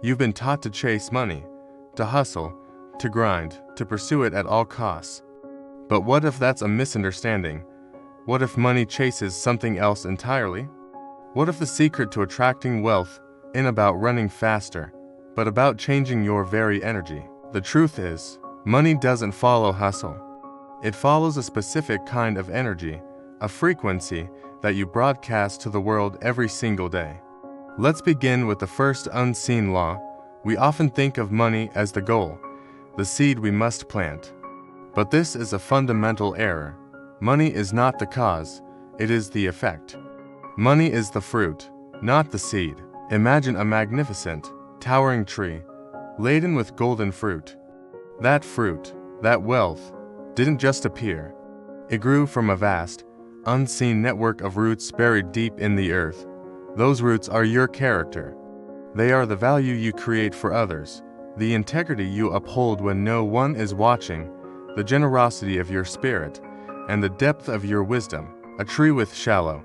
You've been taught to chase money, to hustle, to grind, to pursue it at all costs. But what if that's a misunderstanding? What if money chases something else entirely? What if the secret to attracting wealth isn't about running faster, but about changing your very energy? The truth is, money doesn't follow hustle. It follows a specific kind of energy, a frequency that you broadcast to the world every single day. Let's begin with the first unseen law. We often think of money as the goal, the seed we must plant. But this is a fundamental error. Money is not the cause, it is the effect. Money is the fruit, not the seed. Imagine a magnificent, towering tree, laden with golden fruit. That fruit, that wealth, didn't just appear. It grew from a vast, unseen network of roots buried deep in the earth. Those roots are your character. They are the value you create for others, the integrity you uphold when no one is watching, the generosity of your spirit, and the depth of your wisdom. A tree with shallow,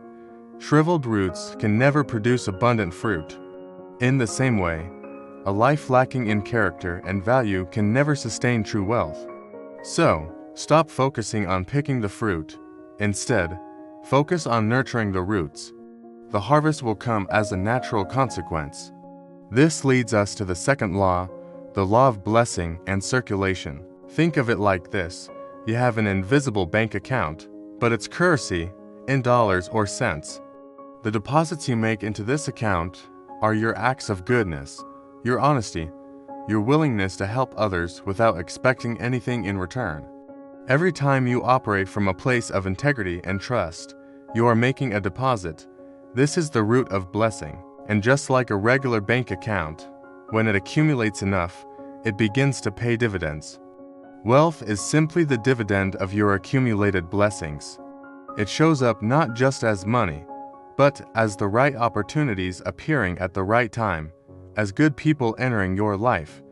shriveled roots can never produce abundant fruit. In the same way, a life lacking in character and value can never sustain true wealth. So, stop focusing on picking the fruit. Instead, focus on nurturing the roots. The harvest will come as a natural consequence. This leads us to the second law, the law of blessing and circulation. Think of it like this. You have an invisible bank account, but its currency in dollars or cents. The deposits you make into this account are your acts of goodness, your honesty, your willingness to help others without expecting anything in return. Every time you operate from a place of integrity and trust, you are making a deposit. This is the root of blessing, and just like a regular bank account, when it accumulates enough, it begins to pay dividends. Wealth is simply the dividend of your accumulated blessings. It shows up not just as money, but as the right opportunities appearing at the right time, as good people entering your life,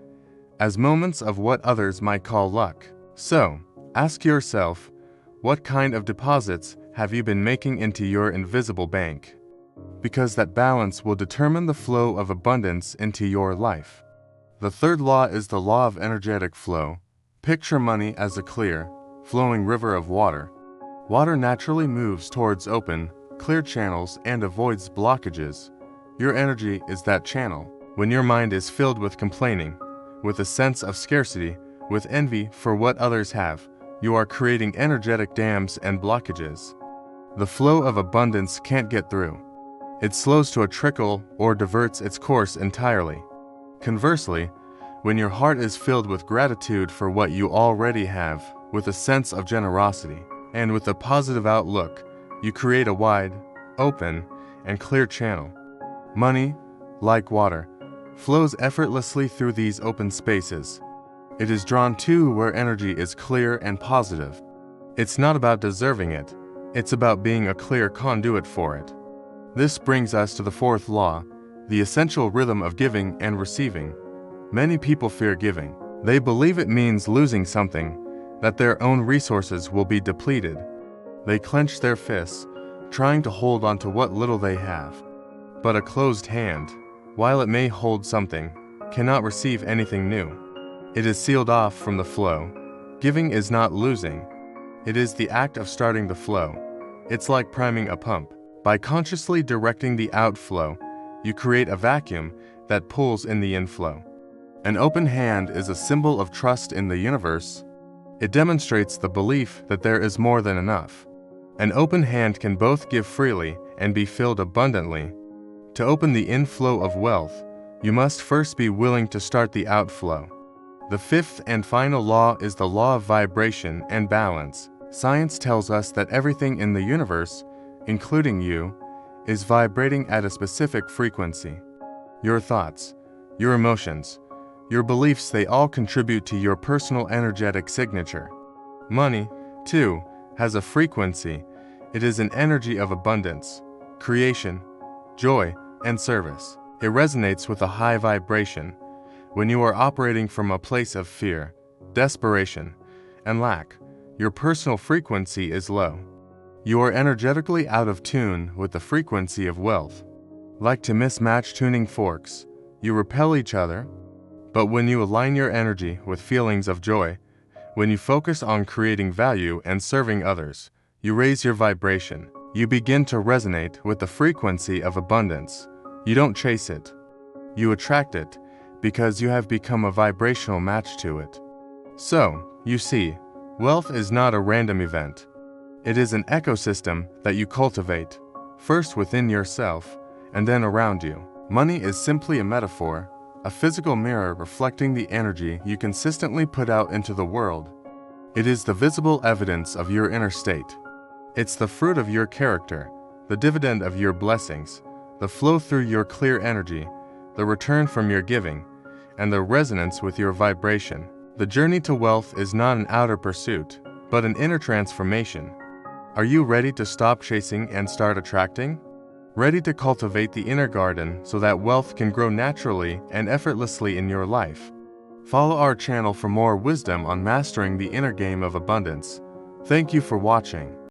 as moments of what others might call luck. So, ask yourself, what kind of deposits have you been making into your invisible bank? Because that balance will determine the flow of abundance into your life. The third law is the law of energetic flow. Picture money as a clear, flowing river of water. Water naturally moves towards open, clear channels and avoids blockages. Your energy is that channel. When your mind is filled with complaining, with a sense of scarcity, with envy for what others have, you are creating energetic dams and blockages. The flow of abundance can't get through. It slows to a trickle or diverts its course entirely. Conversely, when your heart is filled with gratitude for what you already have, with a sense of generosity, and with a positive outlook, you create a wide, open, and clear channel. Money, like water, flows effortlessly through these open spaces. It is drawn to where energy is clear and positive. It's not about deserving it, it's about being a clear conduit for it. This brings us to the fourth law, the essential rhythm of giving and receiving. Many people fear giving. They believe it means losing something, that their own resources will be depleted. They clench their fists, trying to hold on to what little they have. But a closed hand, while it may hold something, cannot receive anything new. It is sealed off from the flow. Giving is not losing. It is the act of starting the flow. It's like priming a pump. By consciously directing the outflow, you create a vacuum that pulls in the inflow. An open hand is a symbol of trust in the universe. It demonstrates the belief that there is more than enough. An open hand can both give freely and be filled abundantly. To open the inflow of wealth, you must first be willing to start the outflow. The fifth and final law is the law of vibration and balance. Science tells us that everything in the universe, including you, is vibrating at a specific frequency. Your thoughts, your emotions, your beliefs, they all contribute to your personal energetic signature. Money, too, has a frequency. It is an energy of abundance, creation, joy, and service. It resonates with a high vibration. When you are operating from a place of fear, desperation, and lack, your personal frequency is low. You are energetically out of tune with the frequency of wealth. Like to mismatch tuning forks, you repel each other. But when you align your energy with feelings of joy, when you focus on creating value and serving others, you raise your vibration. You begin to resonate with the frequency of abundance. You don't chase it. You attract it because you have become a vibrational match to it. So, you see, wealth is not a random event. It is an ecosystem that you cultivate, first within yourself and then around you. Money is simply a metaphor, a physical mirror reflecting the energy you consistently put out into the world. It is the visible evidence of your inner state. It's the fruit of your character, the dividend of your blessings, the flow through your clear energy, the return from your giving, and the resonance with your vibration. The journey to wealth is not an outer pursuit, but an inner transformation. Are you ready to stop chasing and start attracting? Ready to cultivate the inner garden so that wealth can grow naturally and effortlessly in your life? Follow our channel for more wisdom on mastering the inner game of abundance. Thank you for watching.